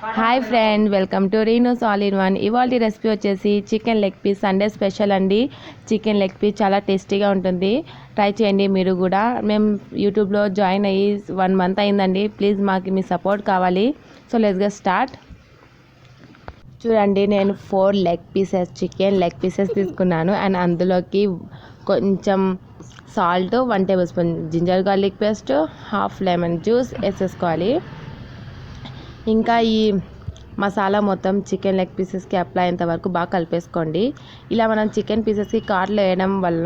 Hi friend, welcome to Reeno's all in one. ఇవాళ recipe వచ్చేసి chicken leg piece. Sunday special అండి. Chicken leg piece చాలా టేస్టీగా ఉంటుంది. ట్రై చేయండి మీరు కూడా. మేము యూట్యూబ్లో జాయిన్ అయ్యి 1 month అయిందండి. ప్లీజ్ మాకు మీ సపోర్ట్ కావాలి. So let's get start. చూడండి, నేను 4 leg pieces chicken leg pieces తీసుకున్నాను. అండ్ అందులోకి కొంచెం salt, 1 tablespoon ginger garlic paste, half lemon juice వేసేసుకోవాలి. ఇంకా ఈ మసాలా మొత్తం చికెన్ లెగ్ పీసెస్కి అప్లై అయ్యేంత వరకు బాగా కలిపేసుకోండి. ఇలా మనం చికెన్ పీసెస్కి కాట్లో వేయడం వల్ల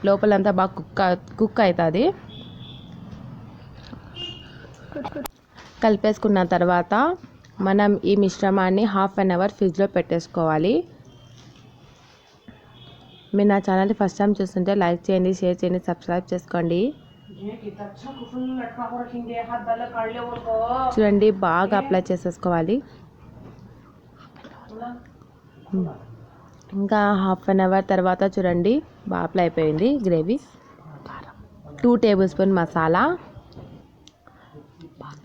లోపలంతా బాగా కుక్ అవుతుంది. కలిపేసుకున్న తర్వాత మనం ఈ మిశ్రమాన్ని 1/2 hour ఫ్రిడ్జ్లో పెట్టేసుకోవాలి. మీరు నా ఛానల్ని ఫస్ట్ టైం చూస్తుంటే లైక్ చేయండి, షేర్ చేయండి, సబ్స్క్రైబ్ చేసుకోండి. చూడండి, బాగా అప్లై చేసేసుకోవాలి. ఇంకా 1/2 hour తర్వాత చూడండి బాగా అప్లై అయిపోయింది గ్రేవీ. 2 tablespoon మసాలా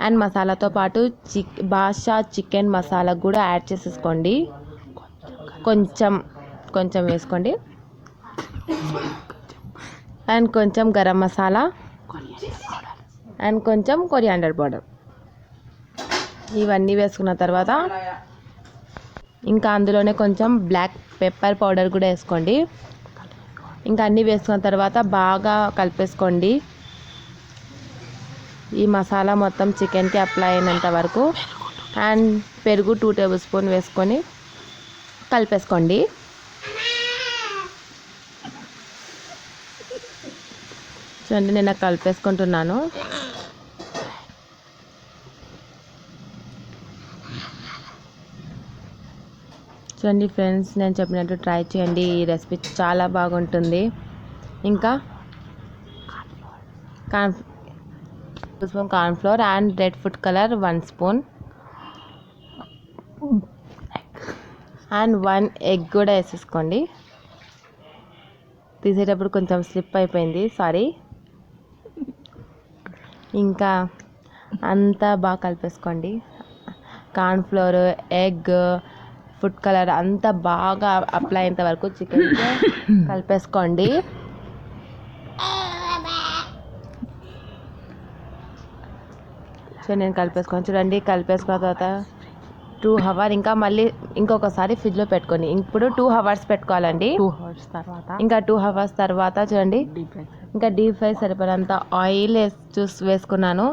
అండ్ మసాలాతో పాటు బాషా చికెన్ మసాలా కూడా యాడ్ చేసేసుకోండి. కొంచెం వేసుకోండి. అండ్ కొంచెం గరం మసాలా అండ్ కొంచెం కొరియాండర్ పౌడర్. ఇవన్నీ వేసుకున్న తర్వాత ఇంకా అందులోనే కొంచెం బ్లాక్ పెప్పర్ పౌడర్ కూడా వేసుకోండి. ఇంకా అన్నీ వేసుకున్న తర్వాత బాగా కలిపేసుకోండి. ఈ మసాలా మొత్తం చికెన్కి అప్లై అయినంత వరకు. అండ్ పెరుగు 2 tablespoon వేసుకొని కలిపేసుకోండి. చూడండి, నేను కలిపేసుకుంటున్నాను. చూడండి ఫ్రెండ్స్, నేను చెప్పినట్టు ట్రై చేయండి. ఈ రెసిపీ చాలా బాగుంటుంది. ఇంకా spoon cornflour and red food colour 1 spoon and 1 egg కూడా వేసేసుకోండి. తీసేటప్పుడు కొంచెం స్లిప్ అయిపోయింది, సారీ. ఇంకా అంతా బాగా కలిపేసుకోండి. కార్న్ఫ్లోర్, ఎగ్, ఫుడ్ కలర్ అంతా బాగా అప్లై అయ్యేంత వరకు చికెన్ కలిపేసుకోండి. సో నేను కలిపేసుకోండి. చూడండి, కలిపేసుకున్న తర్వాత 2 hours ఇంకా మళ్ళీ ఇంకొకసారి ఫ్రిడ్జ్లో పెట్టుకొని ఇప్పుడు 2 hours పెట్టుకోవాలండి. 2 hours తర్వాత ఇంకా 2 hours తర్వాత చూడండి ఇంకా డీప్ ఫ్రై సరిపడంత ఆయిల్ వేసుకున్నాను.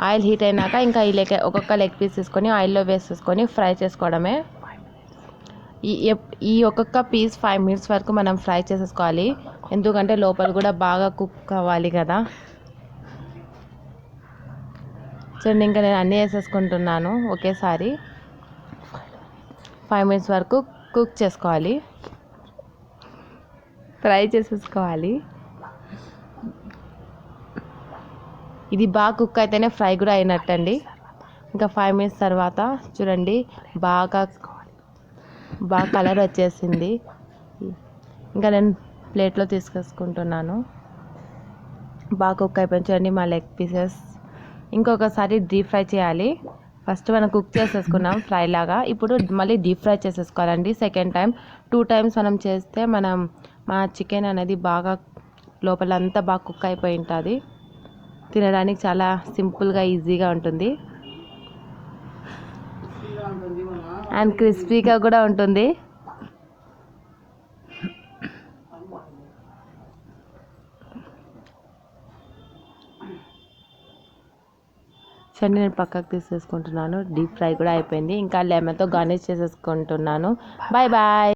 ఆయిల్ హీట్ అయినాక ఇంకా ఒక్కొక్క లెగ్ పీస్ తీసుకొని ఆయిల్లో వేసేసుకొని ఫ్రై చేసుకోవడమే. ఈ ఒక్కొక్క పీస్ 5 minutes వరకు మనం ఫ్రై చేసేసుకోవాలి. ఎందుకంటే లోపల కూడా బాగా కుక్ అవ్వాలి కదా. చూడండి, ఇంకా నేను అన్నీ వేసేసుకుంటున్నాను ఒకేసారి. 5 minutes వరకు కుక్ చేసుకోవాలి, ఫ్రై చేసేసుకోవాలి. ఇది బాగా కుక్ అయితేనే ఫ్రై కూడా అయినట్టండి. ఇంకా 5 minutes తర్వాత చూడండి బాగా కలర్ వచ్చేసింది. ఇంకా నేను ప్లేట్లో తీసుకొసుకుంటున్నాను. బాగా కుక్ అయిపోయింది. చూడండి మా లెగ్ పీసెస్. ఇంకొకసారి డీప్ ఫ్రై చేయాలి. ఫస్ట్ మనం కుక్ చేసేసుకున్నాం ఫ్రై లాగా. ఇప్పుడు మళ్ళీ డీప్ ఫ్రై చేసేసుకోవాలండి. సెకండ్ టైం 2 times మనం చేస్తే మా చికెన్ అనేది బాగా లోపలంతా బాగా కుక్ అయిపోయి ఉంటుంది. తినడానికి చాలా సింపుల్గా ఈజీగా ఉంటుంది అండ్ క్రిస్పీగా కూడా ఉంటుంది. సరే, నేను పక్కకు తీసేసుకుంటున్నాను. డీప్ ఫ్రై కూడా అయిపోయింది. ఇంకా లెమన్తో గార్నిష్ చేసేసుకుంటున్నాను. Bye bye.